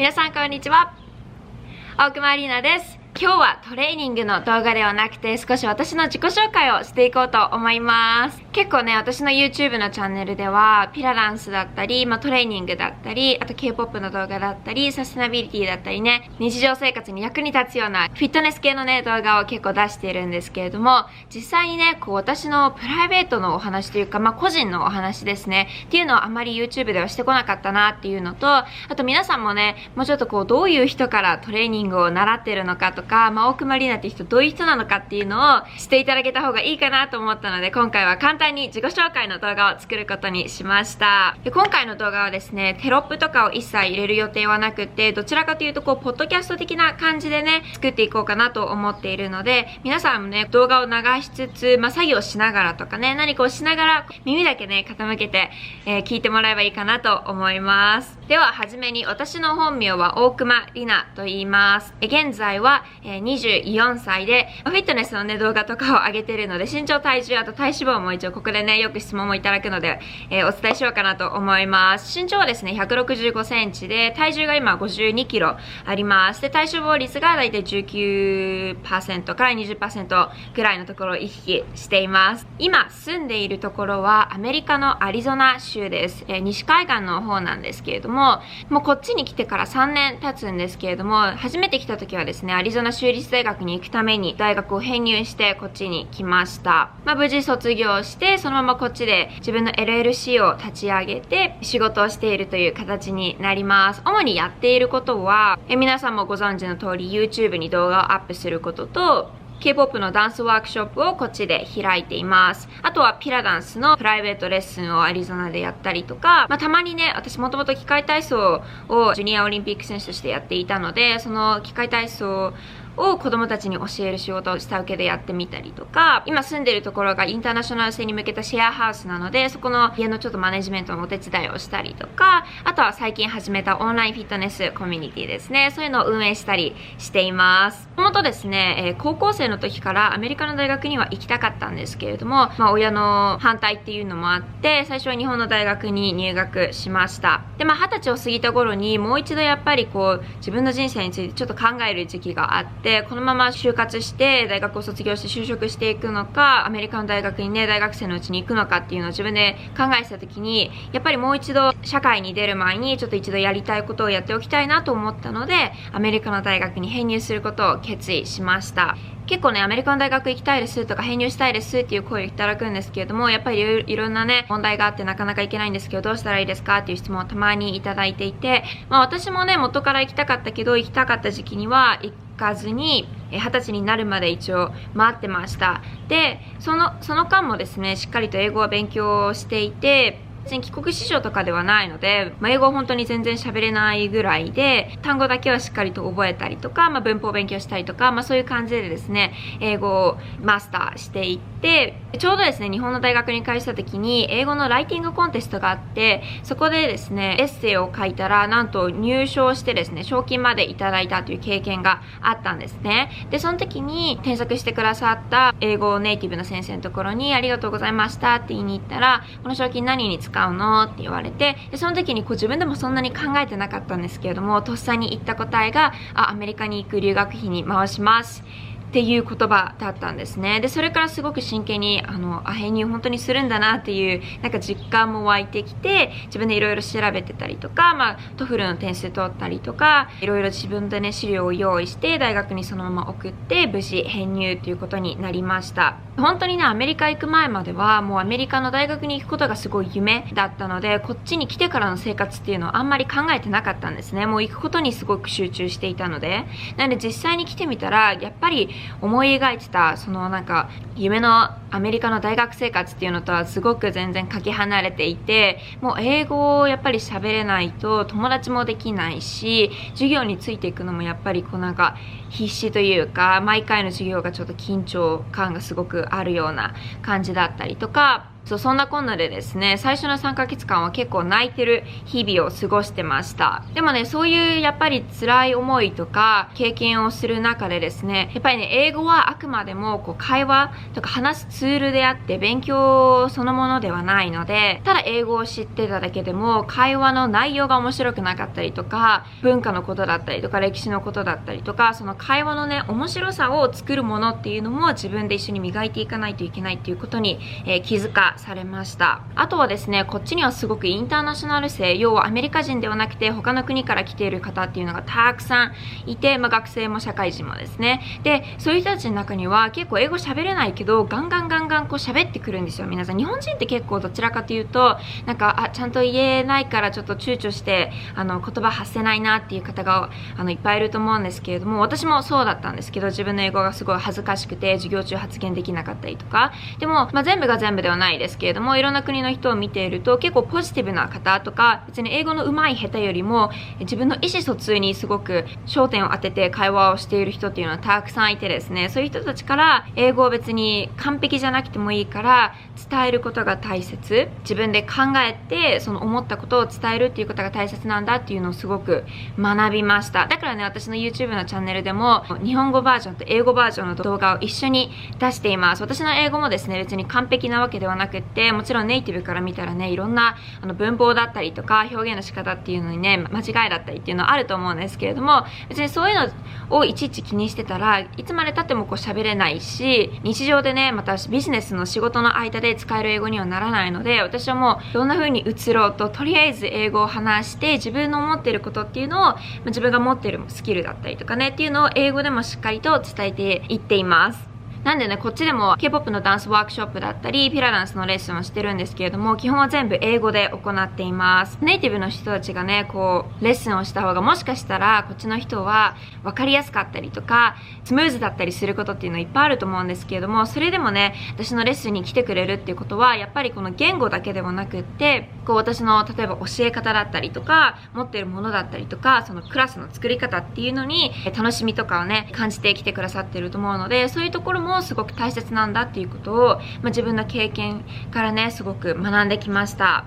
皆さんこんにちは。大熊アリーナです。今日はトレーニングの動画ではなくて少し私の自己紹介をしていこうと思います。結構ね、私の YouTube のチャンネルではピラダンスだったり、トレーニングだったり、あと K-POP の動画だったり、サステナビリティだったりね、日常生活に役に立つようなフィットネス系のね、動画を結構出しているんですけれども、実際にね、私のプライベートのお話というか、個人のお話ですね、っていうのをあまり YouTube ではしてこなかったなっていうのと、あと皆さんもね、もうちょっとどういう人からトレーニングを習ってるのかとか、大熊里奈って人どういう人なのかっていうのをしていただけた方がいいかなと思ったので、今回は簡単に自己紹介の動画を作ることにしました。で、今回の動画はですね、テロップとかを一切入れる予定はなくて、どちらかというとポッドキャスト的な感じでね、作っていこうかなと思っているので、皆さんもね、動画を流しつつ、作業しながらとかね、何かをしながら耳だけね、傾けて、聞いてもらえばいいかなと思います。では、はじめに私の本名は大熊里奈と言います。現在は、24歳で、フィットネスのね、動画とかを上げてるので、身長、体重、あと体脂肪も一応ここでね、よく質問もいただくので、お伝えしようかなと思います。身長はですね、165センチで、体重が今52キロあります。で、体脂肪率がだいたい 19% から 20% ぐらいのところを行き来しています。今住んでいるところはアメリカのアリゾナ州です。西海岸の方なんですけれども、もうこっちに来てから3年経つんですけれども、初めて来た時はですね、アリゾナ州立大学に行くために大学を編入してこっちに来ました。無事卒業して、そのままこっちで自分の LLC を立ち上げて仕事をしているという形になります。主にやっていることは、皆さんもご存知の通り YouTube に動画をアップすることと、K-POP のダンスワークショップをこっちで開いています。あとはピラダンスのプライベートレッスンをアリゾナでやったりとか、たまにね、私もともと器械体操をジュニアオリンピック選手としてやっていたので、その器械体操を子供たちに教える仕事を下請けでやってみたりとか、今住んでるところがインターナショナル性に向けたシェアハウスなので、そこの家のちょっとマネジメントのお手伝いをしたりとか、あとは最近始めたオンラインフィットネスコミュニティですね。そういうのを運営したりしています。もともとですね、高校生の時からアメリカの大学には行きたかったんですけれども、親の反対っていうのもあって、最初は日本の大学に入学しました。で、20歳を過ぎた頃にもう一度やっぱり自分の人生についてちょっと考える時期があって、このまま就活して大学を卒業して就職していくのか、アメリカの大学にね、大学生のうちに行くのかっていうのを自分で考えてた時に、やっぱりもう一度社会に出る前にちょっと一度やりたいことをやっておきたいなと思ったので、アメリカの大学に編入することを決意しました。結構ね、アメリカの大学行きたいですとか編入したいですっていう声をいただくんですけれども、やっぱりいろんなね、問題があってなかなか行けないんですけど、どうしたらいいですかっていう質問をたまにいただいていて、私もね、元から行きたかったけど、行きたかった時期には行かずに、20歳になるまで一応待ってました。で、その間もですね、しっかりと英語を勉強していて、別に帰国子女とかではないので、英語は本当に全然喋れないぐらいで、単語だけはしっかりと覚えたりとか、文法を勉強したりとか、そういう感じでですね、英語をマスターしていって、ちょうどですね、日本の大学に通った時に、英語のライティングコンテストがあって、そこでですね、エッセイを書いたら、なんと入賞してですね、賞金までいただいたという経験があったんですね。で、その時に添削してくださった英語ネイティブの先生のところに、ありがとうございましたって言いに行ったら、この賞金何に使うのって言われて、でその時に自分でもそんなに考えてなかったんですけれども、とっさに言った答えが、アメリカに行く留学費に回しますっていう言葉だったんですね。で、それからすごく真剣に、編入本当にするんだなっていう、実感も湧いてきて、自分でいろいろ調べてたりとか、トフルの点数取ったりとか、いろいろ自分でね、資料を用意して、大学にそのまま送って、無事編入ということになりました。本当にね、アメリカ行く前までは、もうアメリカの大学に行くことがすごい夢だったので、こっちに来てからの生活っていうのはあんまり考えてなかったんですね。もう行くことにすごく集中していたので。なので実際に来てみたら、やっぱり思い描いてた夢のアメリカの大学生活っていうのとはすごく全然かけ離れていて、もう英語をやっぱり喋れないと友達もできないし、授業についていくのもやっぱり必死というか、毎回の授業がちょっと緊張感がすごくあるような感じだったりとか、そんなこんなでですね、最初の3ヶ月間は結構泣いてる日々を過ごしてました。でもね、そういうやっぱり辛い思いとか経験をする中でですね、やっぱりね、英語はあくまでも会話とか話すツールであって勉強そのものではないので、ただ英語を知ってただけでも会話の内容が面白くなかったりとか、文化のことだったりとか歴史のことだったりとか、その会話のね、面白さを作るものっていうのも自分で一緒に磨いていかないといけないっていうことに、気づかされました。あとはですね、こっちにはすごくインターナショナル生、要はアメリカ人ではなくて他の国から来ている方っていうのがたくさんいて、学生も社会人もですね。で、そういう人たちの中には結構英語喋れないけどガンガン喋ってくるんですよ。皆さん日本人って結構どちらかというとちゃんと言えないからちょっと躊躇して言葉発せないなっていう方がいっぱいいると思うんですけれども、私もそうだったんですけど、自分の英語がすごい恥ずかしくて授業中発言できなかったりとか。でも、全部が全部ではないですけれども、いろんな国の人を見ていると結構ポジティブな方とか、別に英語の上手い下手よりも自分の意思疎通にすごく焦点を当てて会話をしている人っていうのはたくさんいてですね、そういう人たちから英語を別に完璧じゃなくてもいいから伝えることが大切、自分で考えてその思ったことを伝えるっていうことが大切なんだっていうのをすごく学びました。だからね、私の YouTube のチャンネルでも日本語バージョンと英語バージョンの動画を一緒に出しています。私の英語もですね、別に完璧なわけではなくって、もちろんネイティブから見たらね、いろんな文法だったりとか表現の仕方っていうのにね、間違いだったりっていうのはあると思うんですけれども、別にそういうのをいちいち気にしてたらいつまで経っても喋れないし、日常でね、またビジネスの仕事の間で使える英語にはならないので、私はもうどんな風に移ろうと、とりあえず英語を話して自分の思っていることっていうのを、自分が持っているスキルだったりとかねっていうのを英語でもしっかりと伝えていっています。なんでね、こっちでも K-POP のダンスワークショップだったり、ピラダンスのレッスンをしてるんですけれども、基本は全部英語で行っています。ネイティブの人たちがね、レッスンをした方がもしかしたら、こっちの人は分かりやすかったりとか、スムーズだったりすることっていうのいっぱいあると思うんですけれども、それでもね、私のレッスンに来てくれるっていうことは、やっぱりこの言語だけではなくって、私の例えば教え方だったりとか、持っているものだったりとか、そのクラスの作り方っていうのに、楽しみとかをね、感じてきてくださってると思うので、そういうところもすごく大切なんだっていうことを、自分の経験からね、すごく学んできました。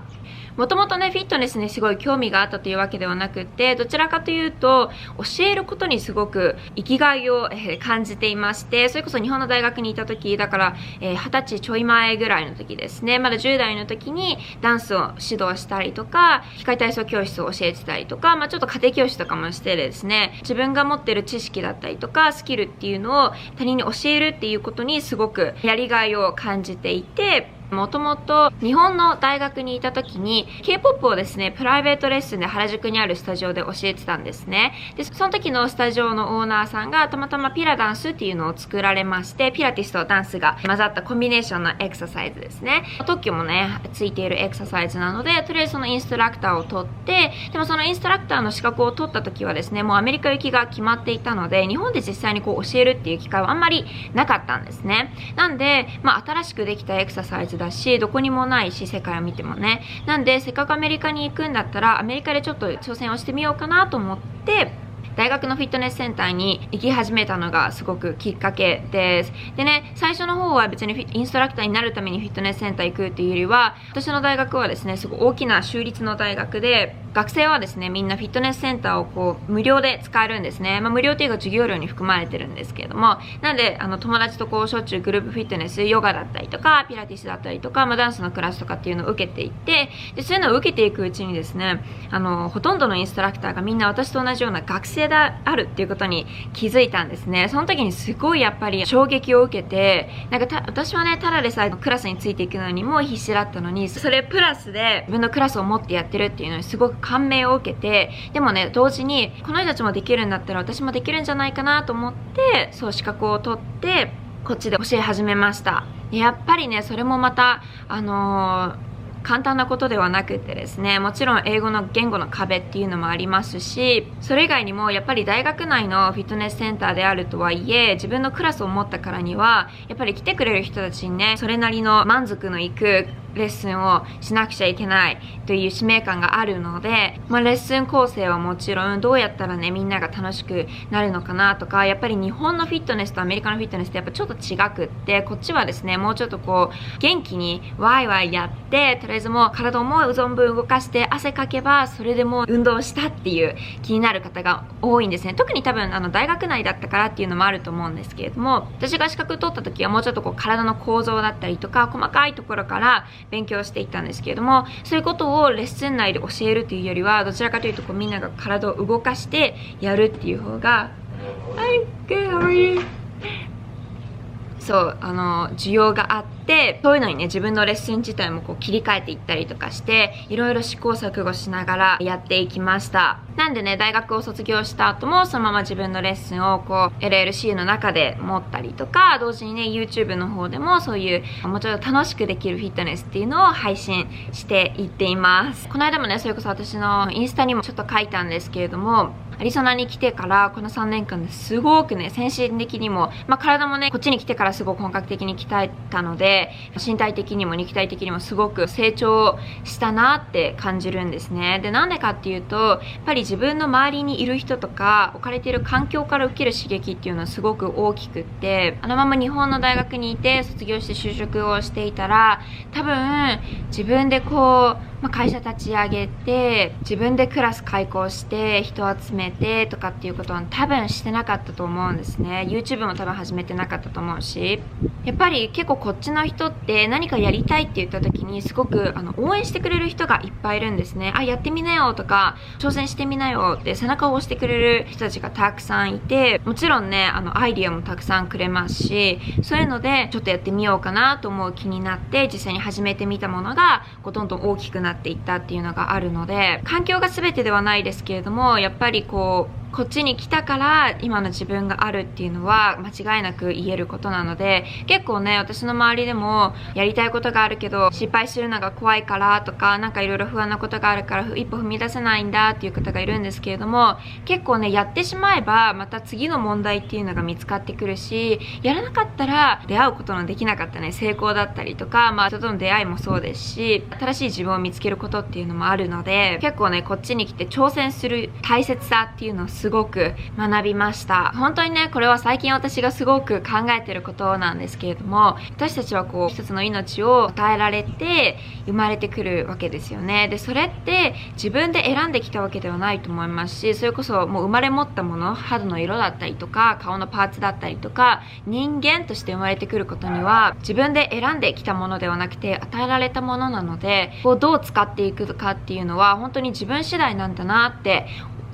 もともとね、フィットネスにすごい興味があったというわけではなくって、どちらかというと、教えることにすごく生きがいを感じていまして、それこそ日本の大学にいた時、だから、20歳ちょい前ぐらいの時ですね、まだ10代の時にダンスを指導したりとか、機械体操教室を教えてたりとか、ちょっと家庭教師とかもしてですね、自分が持ってる知識だったりとか、スキルっていうのを他人に教えるっていうことにすごくやりがいを感じていて、もともと日本の大学にいた時に K-POP をですね、プライベートレッスンで原宿にあるスタジオで教えてたんですね。で、その時のスタジオのオーナーさんがたまたまピラダンスっていうのを作られまして、ピラティスとダンスが混ざったコンビネーションのエクササイズですね。特許もね、ついているエクササイズなので、とりあえずそのインストラクターを取って、でもそのインストラクターの資格を取った時はですね、もうアメリカ行きが決まっていたので、日本で実際に教えるっていう機会はあんまりなかったんですね。なんで、新しくできたエクササイズだし、どこにもないし、世界を見てもね。なんで、せっかくアメリカに行くんだったら、アメリカでちょっと挑戦をしてみようかなと思って、大学のフィットネスセンターに行き始めたのがすごくきっかけです。でね、最初の方は別にインストラクターになるためにフィットネスセンター行くっていうよりは、私の大学はですね、すごい大きな州立の大学で、学生はですね、みんなフィットネスセンターを無料で使えるんですね。無料っていうか授業料に含まれてるんですけれども、なんで、友達としょっちゅうグループフィットネス、ヨガだったりとか、ピラティスだったりとか、ダンスのクラスとかっていうのを受けていって、で、そういうのを受けていくうちにですね、ほとんどのインストラクターがみんな私と同じような学生であるっていうことに気づいたんですね。その時にすごいやっぱり衝撃を受けて、私はね、ただでさえクラスについていくのにも必死だったのに、それプラスで自分のクラスを持ってやってるっていうのにすごく感銘を受けて、でもね、同時にこの人たちもできるんだったら私もできるんじゃないかなと思って、そう資格を取ってこっちで教え始めました。やっぱりね、それもまた簡単なことではなくてですね、もちろん英語の言語の壁っていうのもありますし、それ以外にもやっぱり大学内のフィットネスセンターであるとはいえ、自分のクラスを持ったからにはやっぱり来てくれる人たちにね、それなりの満足のいくレッスンをしなくちゃいけないという使命感があるので、レッスン構成はもちろんどうやったらねみんなが楽しくなるのかなとか、やっぱり日本のフィットネスとアメリカのフィットネスってやっぱちょっと違くって、こっちはですねもうちょっとこう元気にワイワイやって、とりあえずもう体を思う存分動かして汗かけばそれでもう運動したっていう気になる方が多いんですね。特に多分大学内だったからっていうのもあると思うんですけれども、私が資格取った時はもうちょっとこう体の構造だったりとか細かいところから勉強していったんですけれども、そういうことをレッスン内で教えるというよりはどちらかというとこうみんなが体を動かしてやるっていう方がI'm good, how are you? そう需要があって、そういうのにね自分のレッスン自体もこう切り替えていったりとかして、いろいろ試行錯誤しながらやっていきました。なんでね大学を卒業した後もそのまま自分のレッスンをこう LLC の中で持ったりとか、同時にね YouTube の方でもそういうもうちょっと楽しくできるフィットネスっていうのを配信していっています。この間もねそれこそ私のインスタにもちょっと書いたんですけれども、アリゾナに来てからこの3年間ですごくね精神的にも、体もねこっちに来てからすごく本格的に鍛えたので、身体的にも肉体的にもすごく成長したなって感じるんですね。でなんでかっていうと、やっぱり自分の周りにいる人とか置かれている環境から受ける刺激っていうのはすごく大きくって、あのまま日本の大学にいて卒業して就職をしていたら、多分自分でこう、会社立ち上げて自分でクラス開講して人を集めてとかっていうことは多分してなかったと思うんですね。 YouTube も多分始めてなかったと思うし、やっぱり結構こっちの人って何かやりたいって言った時にすごく応援してくれる人がいっぱいいるんですね。やってみなよとか挑戦してみなよって背中を押してくれる人たちがたくさんいて、もちろんねアイディアもたくさんくれますし、そういうのでちょっとやってみようかなと思う気になって実際に始めてみたものがこうどんどん大きくなっていったっていうのがあるので、環境が全てではないですけれども、やっぱりこっちに来たから今の自分があるっていうのは間違いなく言えることなので、結構ね私の周りでもやりたいことがあるけど失敗するのが怖いからとか、なんかいろいろ不安なことがあるから一歩踏み出せないんだっていう方がいるんですけれども、結構ねやってしまえばまた次の問題っていうのが見つかってくるし、やらなかったら出会うことのできなかったね成功だったりとか、人との出会いもそうですし、新しい自分を見つけることっていうのもあるので、結構ねこっちに来て挑戦する大切さっていうのをすごく学びました。本当にねこれは最近私がすごく考えてることなんですけれども、私たちはこう一つの命を与えられて生まれてくるわけですよね。でそれって自分で選んできたわけではないと思いますし、それこそもう生まれ持ったもの、肌の色だったりとか顔のパーツだったりとか、人間として生まれてくることには自分で選んできたものではなくて与えられたものなので、こうどう使っていくかっていうのは本当に自分次第なんだなって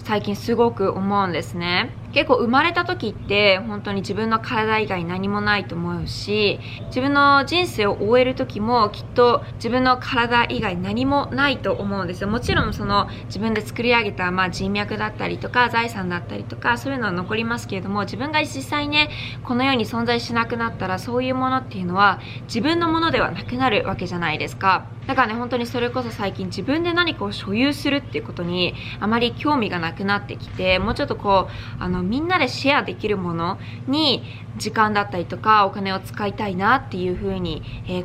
最近すごく思うんですね。結構生まれた時って本当に自分の体以外何もないと思うし、自分の人生を終える時もきっと自分の体以外何もないと思うんですよ。もちろんその自分で作り上げた人脈だったりとか財産だったりとかそういうのは残りますけれども、自分が実際ねこの世に存在しなくなったらそういうものっていうのは自分のものではなくなるわけじゃないですか。だからね本当にそれこそ最近自分で何かを所有するっていうことにあまり興味がなくなってきて、もうちょっとこうみんなでシェアできるものに時間だったりとかお金を使いたいなっていう風に、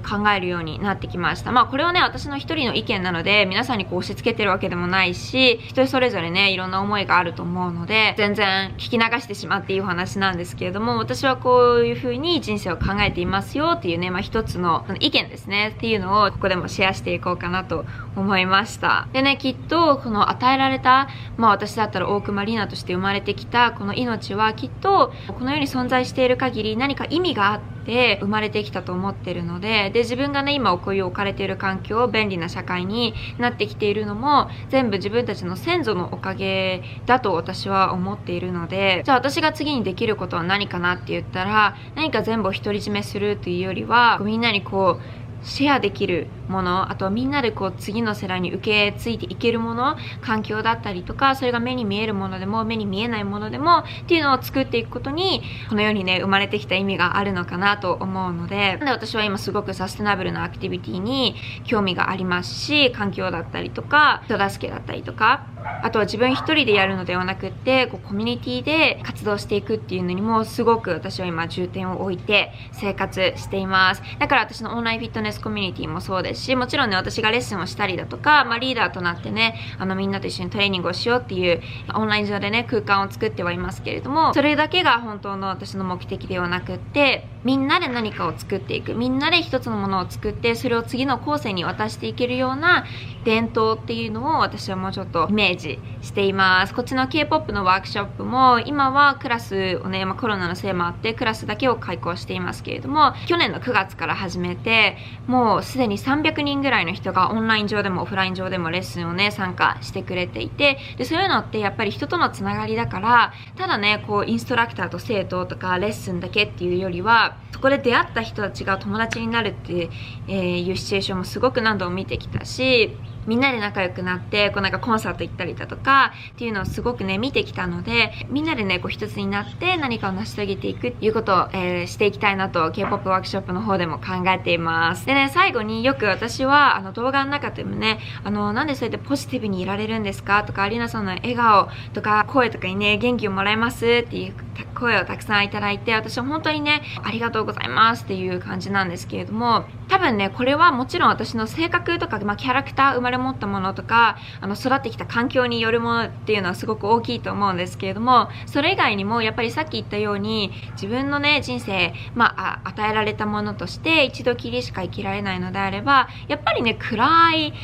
考えるようになってきました。これはね私の一人の意見なので皆さんにこう押し付けてるわけでもないし、人それぞれねいろんな思いがあると思うので全然聞き流してしまっていいお話なんですけれども、私はこういう風に人生を考えていますよっていうね、一つの意見ですねっていうのをここでもシェアしていこうかなと思いました。でねきっとこの与えられた私だったら大熊里奈として生まれてきたこの命はきっとこの世に存在している限り何か意味があって生まれてきたと思ってるので、自分がね今こういう置かれている環境、便利な社会になってきているのも全部自分たちの先祖のおかげだと私は思っているので、じゃあ私が次にできることは何かなって言ったら、何か全部を独り占めするというよりはみんなにこうシェアできるもの、あとはみんなでこう次の世代に受け継いでいけるもの、環境だったりとか、それが目に見えるものでも目に見えないものでもっていうのを作っていくことにこの世にね生まれてきた意味があるのかなと思うので、私は今すごくサステナブルなアクティビティに興味がありますし、環境だったりとか人助けだったりとかあとは自分一人でやるのではなくって、コミュニティで活動していくっていうのにもすごく私は今重点を置いて生活しています。だから私のオンラインフィットネスコミュニティもそうですし、もちろんね、私がレッスンをしたりだとか、リーダーとなってね、みんなと一緒にトレーニングをしようっていうオンライン上でね、空間を作ってはいますけれども、それだけが本当の私の目的ではなくって、みんなで何かを作っていく、みんなで一つのものを作って、それを次の後世に渡していけるような伝統っていうのを私はもうちょっとイメージしています。こっちの K-POP のワークショップも今はクラスをね、コロナのせいもあってクラスだけを開講していますけれども、去年の9月から始めて、もうすでに300人ぐらいの人がオンライン上でもオフライン上でもレッスンをね、参加してくれていて、でそういうのってやっぱり人とのつながりだから、ただね、インストラクターと生徒とかレッスンだけっていうよりは、そこで出会った人たちが友達になるっていうシチュエーションもすごく何度も見てきたし、みんなで仲良くなってなんかコンサート行ったりだとかっていうのをすごくね見てきたので、みんなでね一つになって何かを成し遂げていくっていうことを、していきたいなと K-POP ワークショップの方でも考えています。でね、最後によく私は動画の中でもね、なんでそうやってポジティブにいられるんですかとか、アリーナさんの笑顔とか声とかにね元気をもらえますっていう声をたくさんいただいて、私は本当にねありがとうございますっていう感じなんですけれども、多分ねこれはもちろん私の性格とか、キャラクター生まれ持ったものとか育ってきた環境によるものっていうのはすごく大きいと思うんですけれども、それ以外にもやっぱりさっき言ったように自分のね人生、与えられたものとして一度きりしか生きられないのであれば、やっぱりね暗い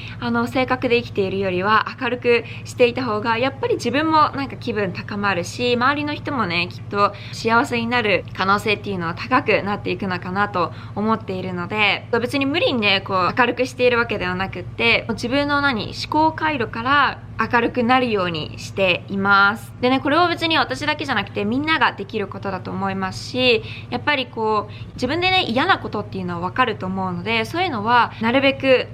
性格で生きているよりは明るくしていた方がやっぱり自分もなんか気分高まるし、周りの人もねきっと幸せになる可能性っていうのは高くなっていくのかなと思っているので、別に無理にね明るくしているわけではなくって、自分の思考回路から明るくなるようにしています。でね、これは別に私だけじゃなくてみんなができることだと思いますし、やっぱり自分でね嫌なことっていうのは分かると思うので、そういうのはなるべく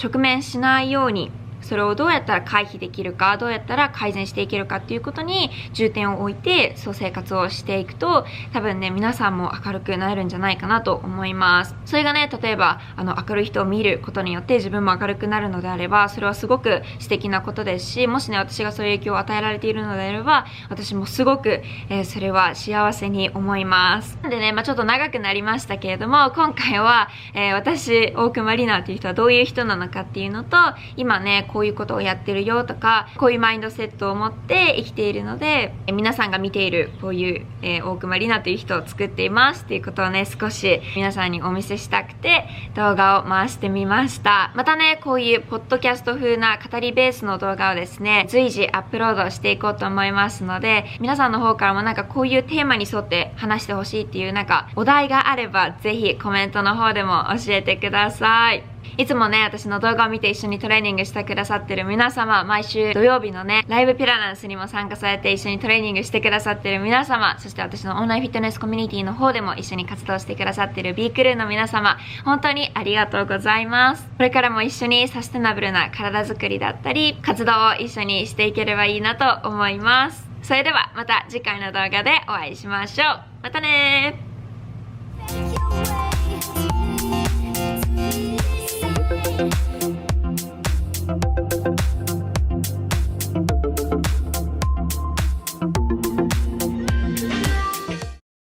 直面しないように、それをどうやったら回避できるか、どうやったら改善していけるかっていうことに重点を置いてそう生活をしていくと、多分ね皆さんも明るくなれるんじゃないかなと思います。それがね、例えば明るい人を見ることによって自分も明るくなるのであれば、それはすごく素敵なことですし、もしね私がそういう影響を与えられているのであれば、私もすごく、それは幸せに思います。でね、ちょっと長くなりましたけれども、今回は、私大熊里奈という人はどういう人なのかっていうのと、今ねこういうことをやってるよとか、こういうマインドセットを持って生きているので、皆さんが見ているこういう、大熊里奈という人を作っていますっていうことをね少し皆さんにお見せしたくて動画を回してみました。またねこういうポッドキャスト風な語りベースの動画をですね随時アップロードしていこうと思いますので、皆さんの方からもなんかこういうテーマに沿って話してほしいっていうなんかお題があれば、ぜひコメントの方でも教えてください。いつもね私の動画を見て一緒にトレーニングしてくださってる皆様、毎週土曜日のねライブピラナンスにも参加されて一緒にトレーニングしてくださってる皆様、そして私のオンラインフィットネスコミュニティの方でも一緒に活動してくださってる B クルーの皆様、本当にありがとうございます。これからも一緒にサステナブルな体づくりだったり活動を一緒にしていければいいなと思います。それではまた次回の動画でお会いしましょう。またねー。